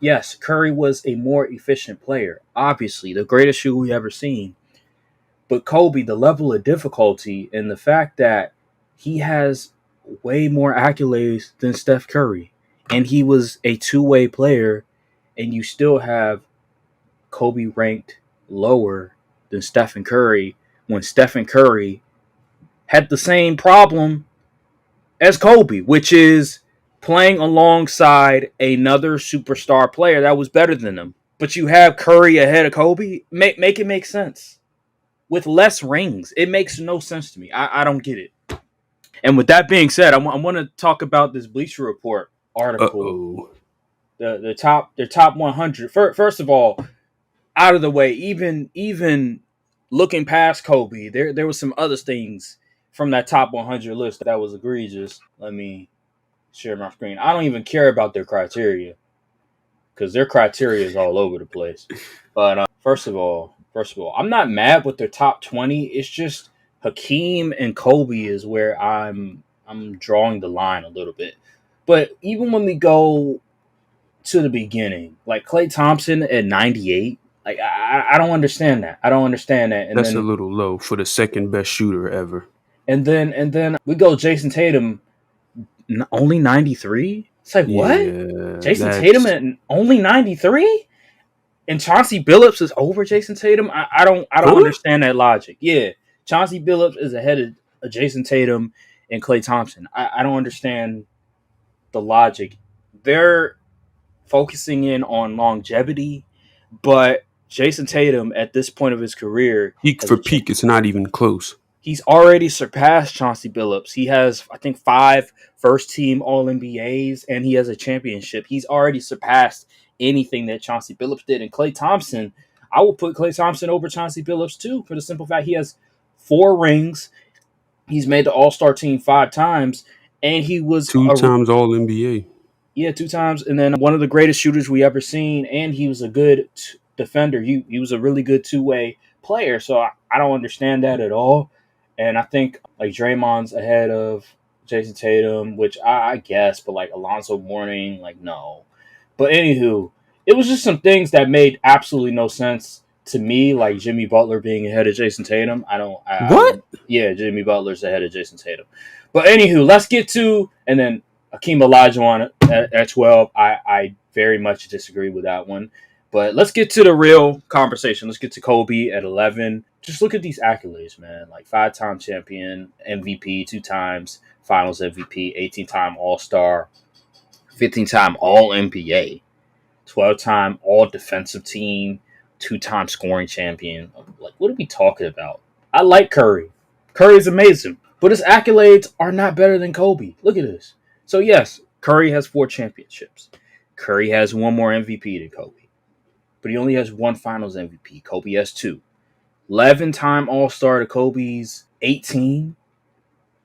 Yes, Curry was a more efficient player. Obviously, the greatest shooter we ever seen. But Kobe, the level of difficulty and the fact that he has way more accolades than Steph Curry, and he was a two-way player, and you still have Kobe ranked lower than Stephen Curry when Stephen Curry had the same problem as Kobe, which is playing alongside another superstar player that was better than him. But you have Curry ahead of Kobe. Make it make sense. With less rings, it makes no sense to me. I don't get it. And with that being said, I want to talk about this Bleacher Report article. Uh-oh. The top 100. First of all, out of the way, even looking past Kobe, there was some other things from that top 100 list that was egregious. Let me share my screen. I don't even care about their criteria because their criteria is all over the place. But first of all, I'm not mad with their top 20. It's just Hakeem and Kobe is where I'm drawing the line a little bit. But even when we go to the beginning, like Klay Thompson at 98, like I don't understand that. I don't understand that. That's a little low for the second best shooter ever. And then we go Jason Tatum only 93. It's like what? Yeah, Jason Tatum that's at only 93? And Chauncey Billups is over Jason Tatum. I don't huh? understand that logic. Yeah, Chauncey Billups is ahead of Jason Tatum and Klay Thompson. I don't understand the logic. They're focusing in on longevity, but Jason Tatum at this point of his career Peak has for peak, it's not even close. he's already surpassed Chauncey Billups. He has, I think, 5 first-team All NBAs, and he has a championship. He's already surpassed anything that Chauncey Billups did. And Klay Thompson, I will put Klay Thompson over Chauncey Billups too, for the simple fact he has 4 rings. He's made the All Star team 5 times, and he was Two a times All NBA. yeah 2 times, and then one of the greatest shooters we ever seen. And he was a good defender. He was a really good two-way player. So I don't understand that at all. And I think like Draymond's ahead of Jason Tatum, which I guess, but like Alonzo Mourning, like no. But anywho, it was just some things that made absolutely no sense to me, like Jimmy Butler being ahead of Jason Tatum. I What? don't. Yeah, Jimmy Butler's ahead of Jason Tatum. But anywho, let's get to and then Akeem Olajuwon at 12. I very much disagree with that one. But let's get to the real conversation. Let's get to Kobe at 11. Just look at these accolades, man. Like 5-time champion, MVP 2 times, Finals MVP, 18-time All Star, 15-time All NBA, 12-time All Defensive Team, 2-time scoring champion. Like, what are we talking about? I like Curry. Curry's amazing, but his accolades are not better than Kobe. Look at this. So yes, Curry has 4 championships. Curry has one more MVP than Kobe, but he only has one Finals MVP. Kobe has 2. 11-time All Star to Kobe's 18.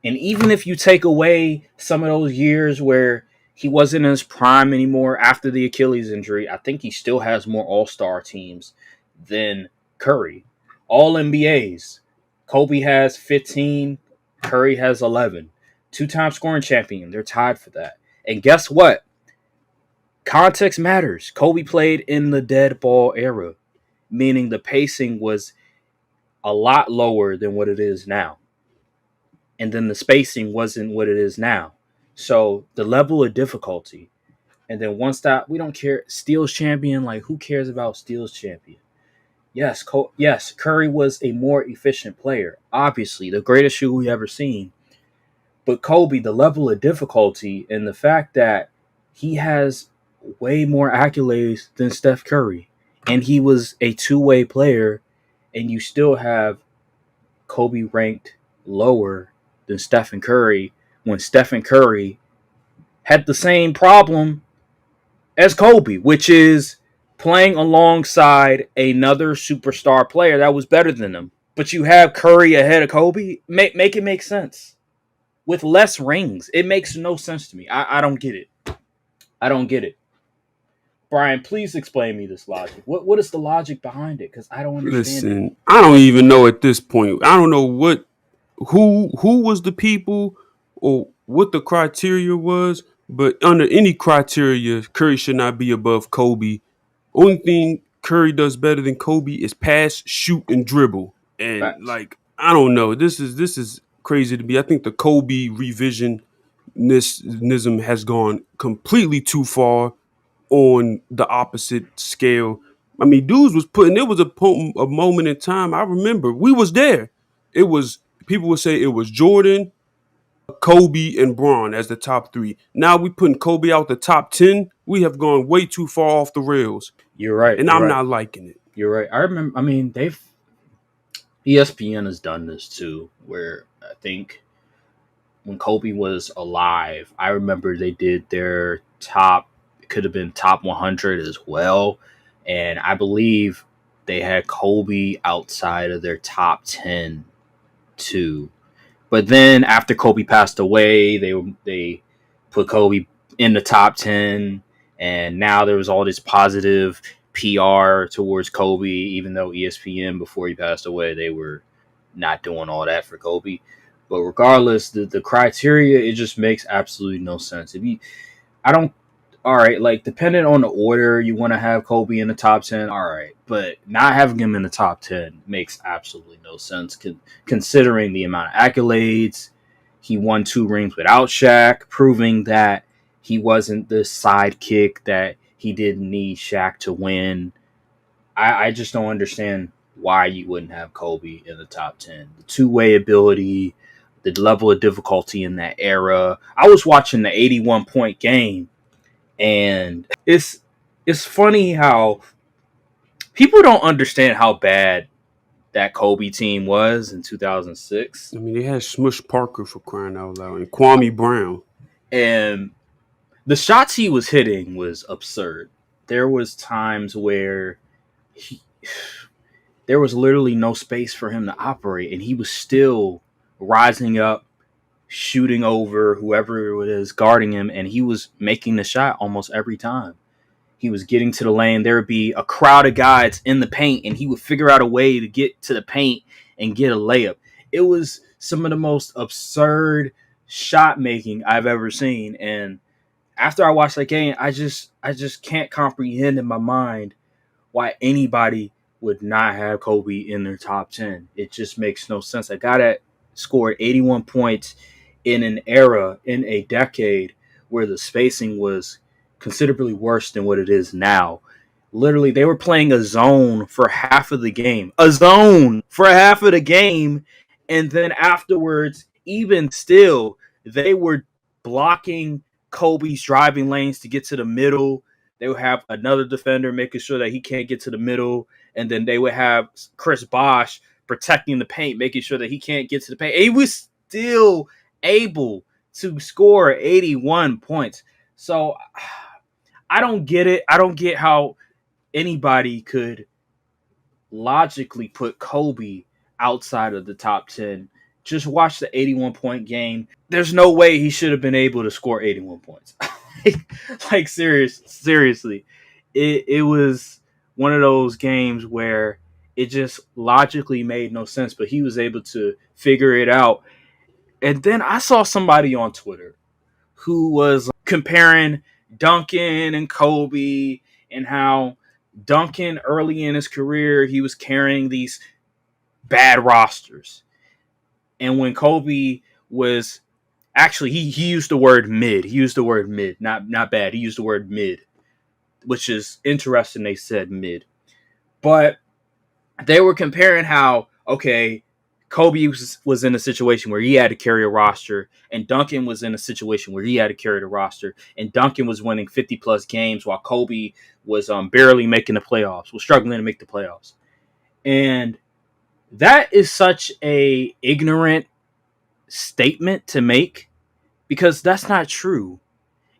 And even if you take away some of those years where he wasn't in his prime anymore after the Achilles injury, I think he still has more All Star teams than Curry. All NBAs. Kobe has 15. Curry has 11. 2-time scoring champion. They're tied for that. And guess what? Context matters. Kobe played in the dead ball era, meaning the pacing was a lot lower than what it is now. And then the spacing wasn't what it is now. So the level of difficulty, and then once that we don't care, Steals champion, like who cares about Steals champion? Yes, Curry was a more efficient player. Obviously, the greatest shooter we ever seen. But Kobe, the level of difficulty and the fact that he has way more accolades than Steph Curry, and he was a two-way player, and you still have Kobe ranked lower than Stephen Curry when Stephen Curry had the same problem as Kobe, which is playing alongside another superstar player that was better than him. But you have Curry ahead of Kobe. Make it make sense. With less rings, it makes no sense to me. I don't get it. I don't get it. Brian, please explain me this logic. What is the logic behind it? Because I don't understand it. Listen, I don't even know at this point. I don't know who was the people or what the criteria was, But under any criteria, Curry should not be above Kobe. Only thing Curry does better than Kobe is pass, shoot, and dribble. And Facts. like I don't know, this is crazy to me. I think the Kobe revisionism has gone completely too far on the opposite scale. I mean, dudes was putting. It was a moment in time. I remember we was there. It was people would say it was Jordan, Kobe, and Braun as the top three. Now we putting Kobe out the top 10. We have gone way too far off the rails, You're right. and You're I'm right. not liking it. You're right. I remember. I mean, they've ESPN has done this too, where I think when Kobe was alive, I remember they did their top. It could have been top 100 as well, and I believe they had Kobe outside of their top 10 too. But then after Kobe passed away, they put Kobe in the top 10, and now there was all this positive PR towards Kobe, even though ESPN before he passed away they were not doing all that for Kobe. But regardless, the criteria, it just makes absolutely no sense. If you I don't. All right, like depending on the order, you want to have Kobe in the top 10. All right, but not having him in the top 10 makes absolutely no sense. Considering the amount of accolades, he won 2 rings without Shaq, proving that he wasn't the sidekick that he didn't need Shaq to win. I just don't understand why you wouldn't have Kobe in the top 10. The two-way ability, the level of difficulty in that era. I was watching the 81 point game, and it's funny how people don't understand how bad that Kobe team was in 2006. I mean, they had Smush Parker for crying out loud and Kwame Brown. And the shots he was hitting was absurd. There was times where he, there was literally no space for him to operate, and he was still rising up, shooting over whoever it is guarding him, and he was making the shot almost every time. He was getting to the lane. There would be a crowd of guys in the paint, and he would figure out a way to get to the paint and get a layup. It was some of the most absurd shot making I've ever seen. And after I watched that game, I just can't comprehend in my mind why anybody would not have Kobe in their top 10. It just makes no sense. A guy that scored 81 points in an era, in a decade where the spacing was considerably worse than what it is now. Literally, they were playing a zone for half of the game. A zone for half of the game. And then afterwards, even still, they were blocking Kobe's driving lanes to get to the middle. They would have another defender making sure that he can't get to the middle. And then they would have Chris Bosh protecting the paint, making sure that he can't get to the paint. And he was still able to score 81 points. So I don't get it. I don't get how anybody could logically put Kobe outside of the top 10. Just watch the 81 point game. There's no way he should have been able to score 81 points. like seriously. It was one of those games where it just logically made no sense, but he was able to figure it out. And then I saw somebody on Twitter who was comparing Duncan and Kobe, and how Duncan early in his career he was carrying these bad rosters, and when Kobe was actually he used the word mid. He used the word mid, not bad. He used the word mid, which is interesting. They said mid, but they were comparing how okay, Kobe was in a situation where he had to carry a roster, and Duncan was in a situation where he had to carry the roster, and Duncan was winning 50 plus games while Kobe was barely making the playoffs, was struggling to make the playoffs. And that is such a ignorant statement to make, because that's not true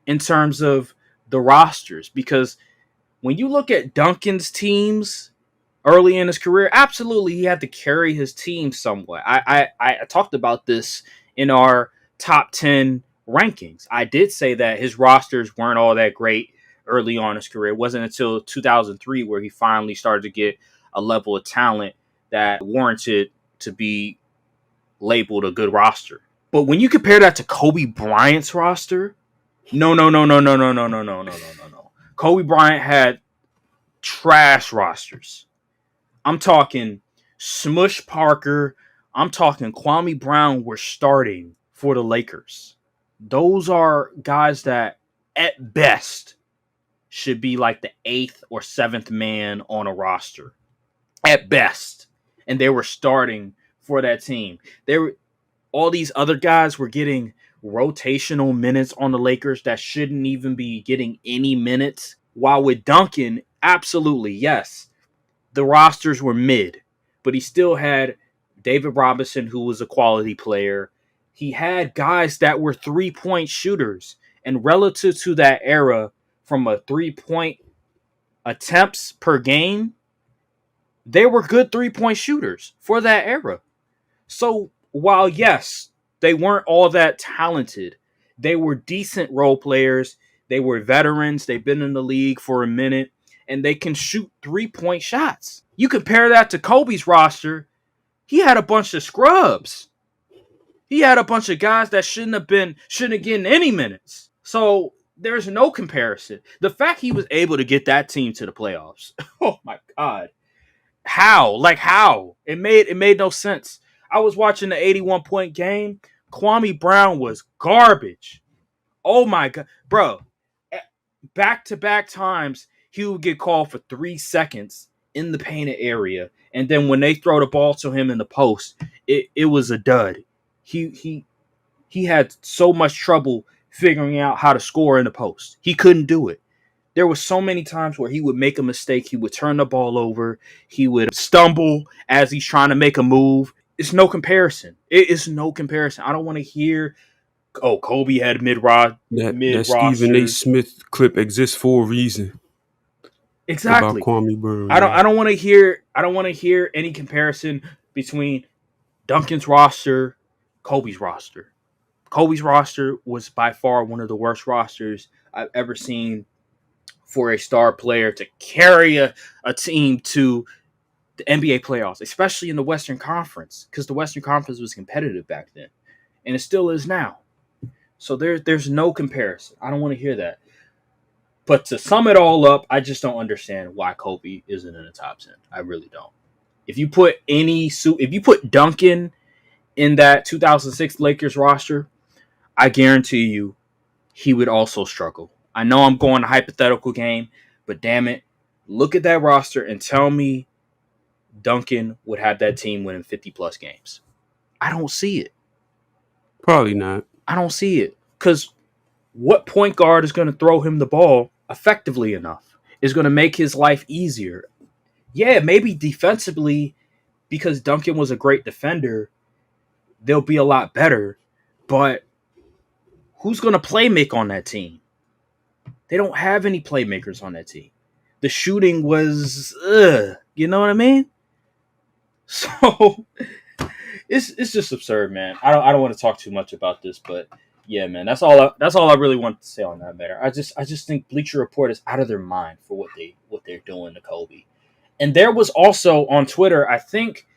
in terms of the rosters. Because when you look at Duncan's teams early in his career, absolutely he had to carry his team somewhat. I talked about this in our top 10 rankings. I did say that his rosters weren't all that great early on in his career. It wasn't until 2003 where he finally started to get a level of talent that warranted to be labeled a good roster. But when you compare that to Kobe Bryant's roster, No, no, no, no, no, no, no, no, no, no, no, no, no. Kobe Bryant had trash rosters. I'm talking Smush Parker. I'm talking Kwame Brown were starting for the Lakers. Those are guys that, at best, should be like the eighth or seventh man on a roster, at best. And they were starting for that team. They were all these other guys were getting rotational minutes on the Lakers that shouldn't even be getting any minutes. While with Duncan, absolutely yes, the rosters were mid, but he still had David Robinson, who was a quality player. He had guys that were 3-point shooters, and relative to that era, from a 3-point attempts per game, they were good 3-point shooters for that era. So while yes, they weren't all that talented, they were decent role players. They were veterans. They've been in the league for a minute, and they can shoot 3-point shots. You compare that to Kobe's roster, he had a bunch of scrubs. He had a bunch of guys that shouldn't have gotten any minutes. So there's no comparison. The fact he was able to get that team to the playoffs, oh my god, how? Like how? It made no sense. I was watching the 81-point game. Kwame Brown was garbage. Oh my god, bro! Back to back times he would get called for 3 seconds in the painted area, and then when they throw the ball to him in the post, it was a dud. He had so much trouble figuring out how to score in the post. He couldn't do it. There were so many times where he would make a mistake. He would turn the ball over. He would stumble as he's trying to make a move. It's no comparison. It is no comparison. I don't want to hear, oh, Kobe had mid That Stephen A. rosters. Smith clip exists for a reason about Exactly. Kwame Brown. I don't want to hear any comparison between Duncan's roster, Kobe's roster. Kobe's roster was by far one of the worst rosters I've ever seen for a star player to carry a team to the NBA playoffs, especially in the Western Conference, because the Western Conference was competitive back then, and it still is now. So there's no comparison. I don't want to hear that. But to sum it all up, I just don't understand why Kobe isn't in the top 10. I really don't. If you put Duncan in that 2006 Lakers roster, I guarantee you he would also struggle. I know I'm going a hypothetical game, but damn it, look at that roster and tell me Duncan would have that team winning 50 plus games. I don't see it. Probably not. I don't see it. Because what point guard is going to throw him the ball effectively enough? Is going to make his life easier? Yeah, maybe defensively, because Duncan was a great defender, they'll be a lot better. But who's going to play make on that team? They don't have any playmakers on that team. The shooting was, you know what I mean? So it's just absurd, man. I don't want to talk too much about this, but yeah, man, that's all I really want to say on that matter. I just think Bleacher Report is out of their mind for what they're doing to Kobe. And there was also on Twitter, I think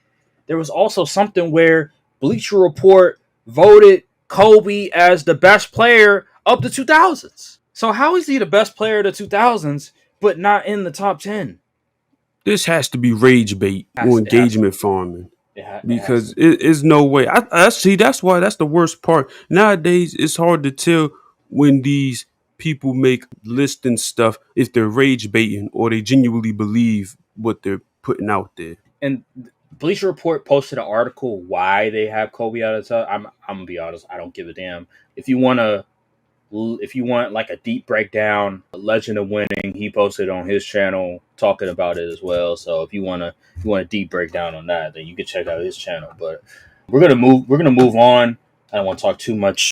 there was also something where Bleacher Report voted Kobe as the best player of the 2000s. So how is he the best player of the 2000s but not in the top 10? This has to be rage bait or It has to. engagement farming. It has Because to. it is no way. I see. That's why. That's the worst part. Nowadays, it's hard to tell when these people make lists and stuff if they're rage baiting or they genuinely believe what they're putting out there. And Bleacher Report posted an article why they have Kobe out of the top. I'm gonna be honest, I don't give a damn. If you want like a deep breakdown, a Legend of Winning, he posted on his channel talking about it as well. So if you want a deep breakdown on that, then you can check out his channel. But we're gonna move on. I don't want to talk too much